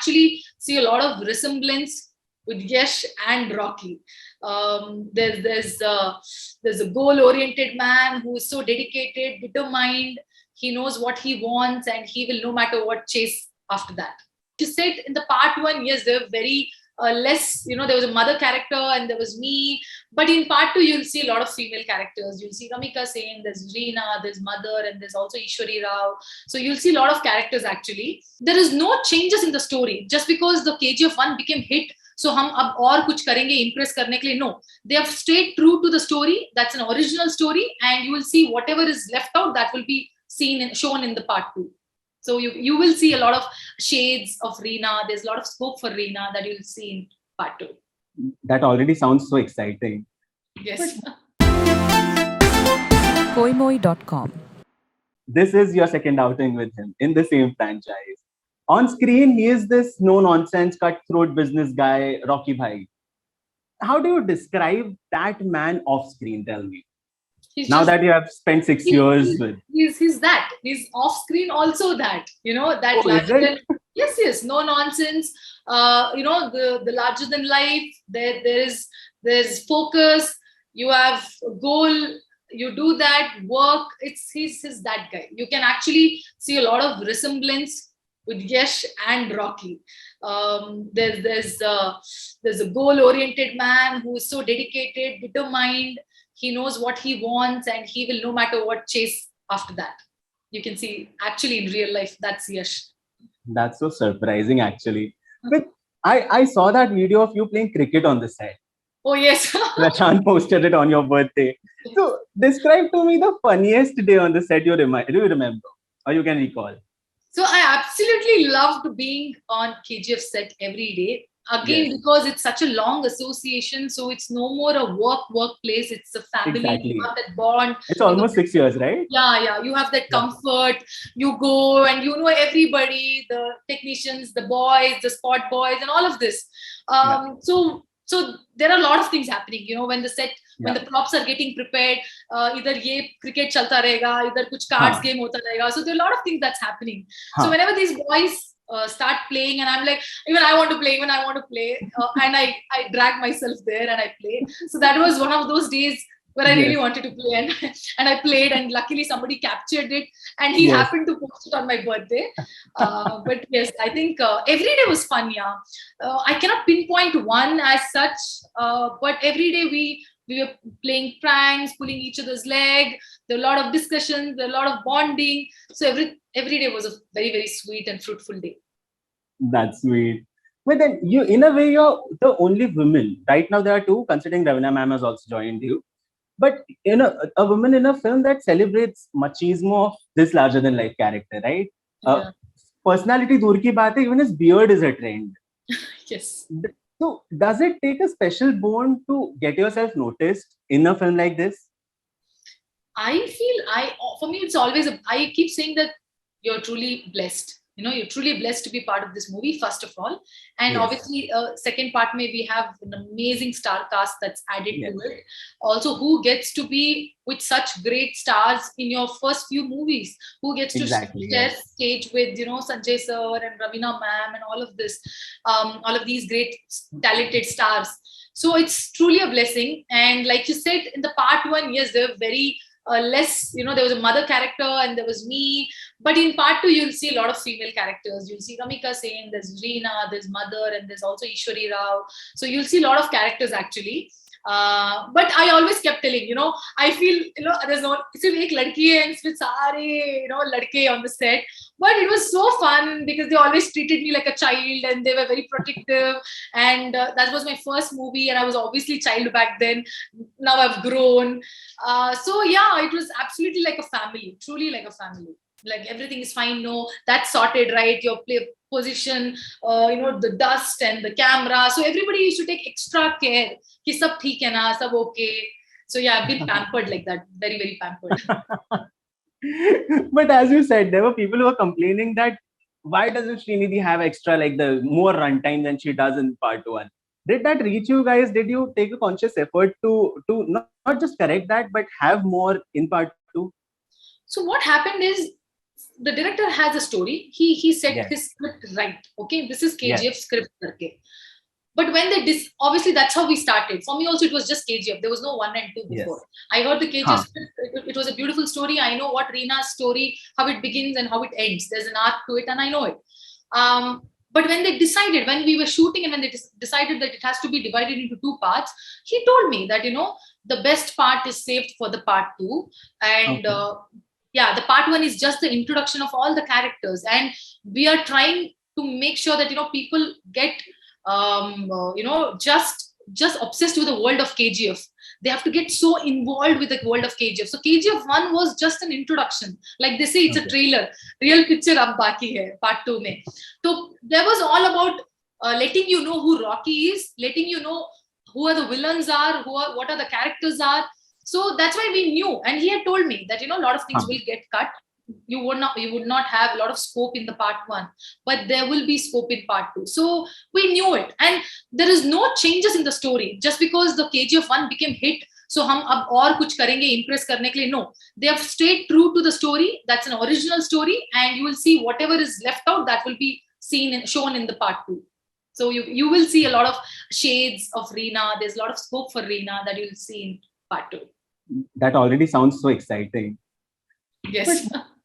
actually see a lot of resemblance with Yash and Rocky. There's a goal-oriented man who is so dedicated, determined. He knows what he wants, and he will no matter what chase after that. You said in the part one, yes, they were very less. There was a mother character and there was me. But in part two, you'll see a lot of female characters. You'll see Ramika Sen, there's Reena, there's Mother, and there's also Ishwari Rao. So you'll see a lot of characters actually. There is no changes in the story. Just because the KGF 1 became hit, so hum ab aur kuch karenge impress karne ke liye, no. They have stayed true to the story. That's an original story, and you will see whatever is left out, that will be seen and shown in the part 2. So you will see a lot of shades of Reena. There's a lot of scope for Reena that you'll see in part 2. That already sounds so exciting. Yes. Koimoi.com. This is your second outing with him in the same franchise. On screen, he is this no-nonsense, cutthroat business guy, Rocky Bhai. How do you describe that man off screen? Tell me. Now that you have spent 6 years with. He's that. He's off screen also that. That larger than, yes, no nonsense. The larger than life. There's focus. You have a goal. You do that work. He's that guy. You can actually see a lot of resemblance with Yash and Rocky. There's a goal-oriented man who is so dedicated, determined. He knows what he wants, and he will no matter what chase after that. You can see actually in real life, that's Yash. That's so surprising actually. But I saw that video of you playing cricket on the set. Oh yes. Prashant posted it on your birthday. So describe to me the funniest day on the set do you remember or you can recall? So I absolutely loved being on KGF set every day. Again, because it's such a long association, so it's no more a workplace. It's a family. Exactly. You have that bond. It's almost 6 years, right? Yeah. You have that comfort. You go and you know everybody, the technicians, the boys, the spot boys, and all of this. So there are a lot of things happening. When the props are getting prepared, either ye cricket chalta rahega, either kuch cards game hota rahega. So there are a lot of things that's happening. So whenever these boys start playing, and I'm like, even I want to play, and I drag myself there and I play. So that was one of those days where I really wanted to play, and I played, and luckily somebody captured it, and he happened to post it on my birthday. But yes, I think every day was fun. I cannot pinpoint one as such, but every day we were playing pranks, pulling each other's leg. There were a lot of discussions, there were a lot of bonding. So every day was a very, very sweet and fruitful day. That's sweet. But then in a way, you're the only woman. Right now there are two, considering Ravina ma'am has also joined you. But a woman in a film that celebrates machismo of this larger than life character, right? Personality dur ki baat hai, even his beard is a trend. Yes. So does it take a special bone to get yourself noticed in a film like this? For me, it's always, I keep saying that you're truly blessed. You're truly blessed to be part of this movie, first of all. And obviously, second part, we have an amazing star cast that's added to it. Also, who gets to be with such great stars in your first few movies? Who gets to share stage with, Sanjay sir and Ravina ma'am and all of this, all of these great talented stars. So it's truly a blessing. And like you said, in the part 1, yes, they were very less, there was a mother character and there was me. But in part 2, you'll see a lot of female characters. You'll see Ramika Sen, there's Reena, there's Mother, and there's also Ishwari Rao. So you'll see a lot of characters actually. But I always kept telling, I feel, there's no, सिर्फ एक लड़की है and with सारे, लड़के on the set. But it was so fun because they always treated me like a child and they were very protective. And that was my first movie, and I was obviously a child back then. Now I've grown. So yeah, it was absolutely like a family, truly like a family. Like everything is fine. No, that's sorted, right? Your play position, the dust and the camera. So everybody used to take extra care. Ki sab theek hai na, sab okay. So yeah, I've been pampered like that. Very, very pampered. But as you said, there were people who were complaining that why doesn't Srinidhi have extra, like the more runtime than she does in part 1? Did that reach you guys? Did you take a conscious effort to not just correct that, but have more in part 2? So what happened is, the director has a story. He set Yes. his script right. Okay, this is KGF Yes. script. But when they obviously that's how we started. For me also it was just KGF. There was no 1 and 2 before. Yes. I heard the KGF Huh. script. It was a beautiful story. I know what Reena's story, how it begins and how it ends. There's an arc to it, and I know it. But when they decided, when we were shooting, and when they decided that it has to be divided into 2 parts, he told me that the best part is saved for the part 2, and yeah, the part 1 is just the introduction of all the characters, and we are trying to make sure that people get just obsessed with the world of KGF. They have to get so involved with the world of KGF. So KGF 1 was just an introduction. Like they say, it's a trailer. Real picture ab baki hai, part 2 mein. So there was all about letting you know who Rocky is, letting you know who are the villains are, what are the characters are. So that's why we knew. And he had told me that, a lot of things will get cut. You would not have a lot of scope in the part 1, but there will be scope in part 2. So we knew it, and there is no changes in the story just because the KGF 1 became hit. So hum ab aur kuch karenge impress karne ke liye. No, they have stayed true to the story. That's an original story, and you will see whatever is left out that will be shown in the part 2. So you will see a lot of shades of Reena. There's a lot of scope for Reena that you'll see in part 2. That already sounds so exciting. Yes.